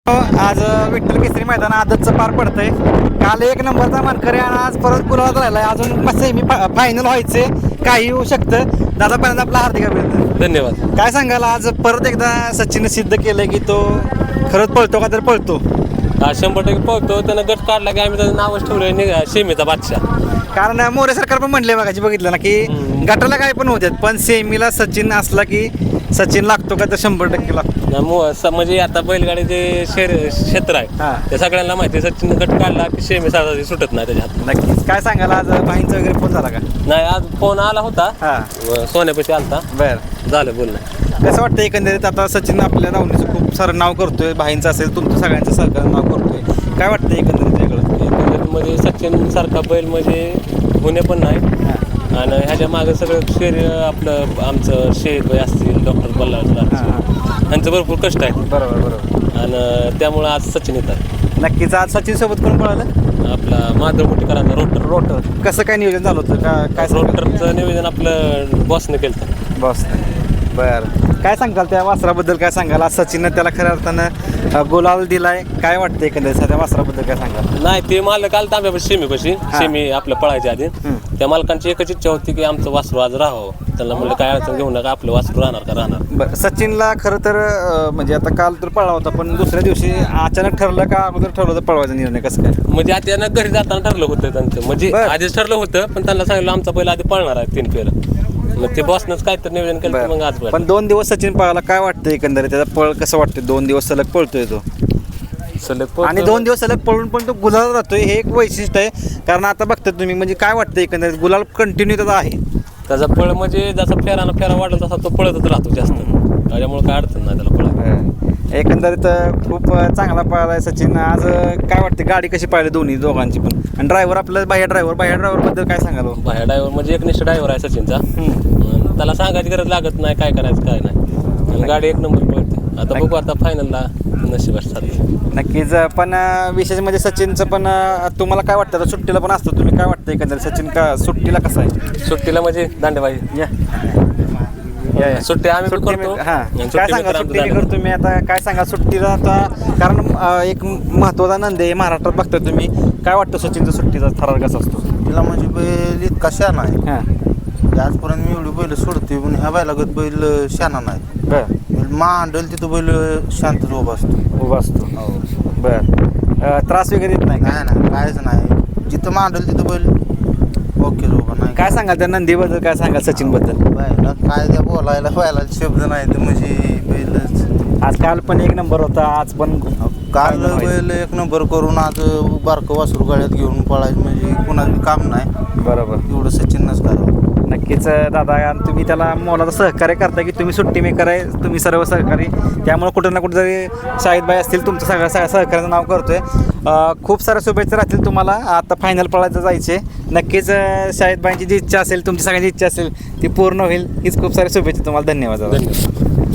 आज विठ्ठल केसरी मैदान आदतचं पार पडतंय. काल एक नंबरचा मानकरी आणि आज परत गुलाबात राहिलाय. अजून मस्त सेमी फायनल व्हायचे, काही होऊ शकतं. दादा पहिल्यांदा आपला हार्दिक अभिनंदन. धन्यवाद. काय सांगाल आज परत एकदा सचिनने सिद्ध केलंय की तो खरंच पळतो का तर पळतो. 100% पळतो. त्यानं गट काढला की आम्ही त्याचं नावच ठेवलं शेमीचा बादशाह. कारण मोरे सरकार पण म्हणले बघाची बघितलं ना की गटाला काय पण होत्यात, पण सेमीला सचिन असला की सचिन लागतो का तर 100% लागतो. म्हणजे आता बैलगाडीचे क्षेत्र आहे ते सगळ्यांना माहिती आहे. सचिन गट काढला की शेमी साधा सुटत नाही त्याच्या हातात. नक्कीच. काय सांगाल आज भाईंचा वगैरे फोन झाला का? नाही, आज फोन आला होता. सोन्यापाशी आलता. बरं, झालं बोलणं. कसं वाटतं एकंदरीत आता सचिन आपल्या धावणीचं खूप सारं नाव करतोय, भाईंचं असेल तुमचं सगळ्यांचं सहकार्य नाव करतोय, काय वाटतं एकंदरीत वेगळं? एकंदरीत म्हणजे सचिन सारखा बैल म्हणजे होणे पण नाही. आणि ह्याच्या मागं सगळं आपलं आमचं शेख असतील, डॉक्टर बल्लाळ यांचं भरपूर कष्ट आहे. बरोबर. आणि त्यामुळं आज सचिन येतात. नक्कीच. आज सचिन सोबत कोण पळालं? आपला माधव मोठेकरांचा रोटर. कसं काय नियोजन झालं होतं का? काय रोटरचं नियोजन आपलं बॉसने केलं. बॉस. बरं, काय सांगाल त्या वासराबद्दल? काय सांगाल आज सचिननं त्याला खऱ्या अर्थानं गुलाल दिलाय, काय वाटतं एकंदरीत त्या वासराबद्दल काय सांगाल? नाही, ते मालक आलं तांब्यापाशी शेमी आपलं पळायच्या आधी. त्या मालकांची एकच इच्छा होती की आमचं वासरू आज राहावं. त्यांना म्हणलं काय अडचण घेऊ नका, आपलं वासरू राहणार का राहणार. बरं, सचिनला खरं तर म्हणजे आता काल तर पळला होता, पण दुसऱ्या दिवशी अचानक ठरलं का अगोदर ठरलं होतं पळवायचा निर्णय कसं काय? म्हणजे अचानक घरी जाताना ठरलं होतं त्यांचं, म्हणजे आधीच ठरलं होतं, पण त्यांना सांगितलं आमचा पहिला आधी पळणार आहे 3 फेर. मग ते बॉसनंच काय तर नियोजन केलं. मग आज पण 2 दिवस सचिन पळाला, काय वाटतं एकंदरीत त्याचा पळ कसं वाटतं? 2 दिवस सलग पळतोय तो सलग आणि 2 दिवस सलग पळून पण तो गुलाल राहतोय, हे एक वैशिष्ट्य आहे. कारण आता बघता तुम्ही, म्हणजे काय वाटतं एकंदरीत गुलाल कंटिन्यू त्याचा आहे. त्याचा पळ म्हणजे जसा फेरा वाढला तसा तो पळतच राहतो जास्त. त्याच्यामुळे काय अडचण नाही त्याला पळायला. एकंदरीत खूप चांगला पळालाय सचिन. आज काय वाटतं गाडी कशी पाहिली दोघांची पण? आणि ड्रायव्हर आपला बाह्य ड्रायव्हर बद्दल काय सांगाल? बाह्य ड्रायव्हर म्हणजे एकनिष्ठ ड्रायव्हर आहे सचिनचा. त्याला सांगायची गरज लागत नाही काय करायचं काय नाही. आणि गाडी एक नंबर पळते. आता बघू आता फायनलला नशीब असतात. नक्कीच. पण विशेष म्हणजे सचिनचं पण तुम्हाला काय वाटतं? आता सुट्टीला पण असतो, तुम्ही काय वाटतं एकंदरीत सचिन का सुट्टीला कसं आहे? सुट्टीला म्हणजे दांडेबाजी सुट्टी आम्ही करतो. काय सांगा सुट्टी करतो तुम्ही आता? काय सांगा सुट्टीला आता? कारण एक महत्त्वाचा नंदी आहे महाराष्ट्रात बघता तुम्ही. काय वाटतं सचिनचा सुट्टीचा थरार कसा असतो? तिला म्हणजे बैल इतका शाना आहे. आजपर्यंत मी एवढी बैल सोडते, पण ह्या बैलागत बैल शाना नाही. बैल मांडल तिथं बैल शांतच उभा असतो. बरं, त्रास वगैरे येत नाही? नाही, कायच नाही. जिथं मांडल तिथं बैल ओके उभा नाही. काय सांगाल त्या नंदीबद्दल? काय सांगाल सचिन बद्दल? काय त्या बोलायला शब्द नाही तर म्हणजे बैलच. आज काल पण एक नंबर होता, आज पण काल बैल एक नंबर करून आज बारकं वासरू गाड्यात घेऊन पळायचं म्हणजे कुणाचं काम नाही. बरोबर, एवढं सचिनच करावं. नक्कीच दादा, तुम्ही त्याला मोलाचं सहकार्य करता की तुम्ही सुट्टी मेकर आहे, तुम्ही सर्व सहकारी, त्यामुळे कुठं ना कुठं जरी शाहिदबाई असतील तुमचं सगळ्या सहकार्याचं नाव करतोय. खूप साऱ्या शुभेच्छा राहतील तुम्हाला. आता फायनल पळायचं जायचे. नक्कीच शाहिदबाईंची जी इच्छा असेल, तुमची सगळ्यांची इच्छा असेल ती पूर्ण होईल, हीच खूप साऱ्या शुभेच्छा तुम्हाला. धन्यवाद.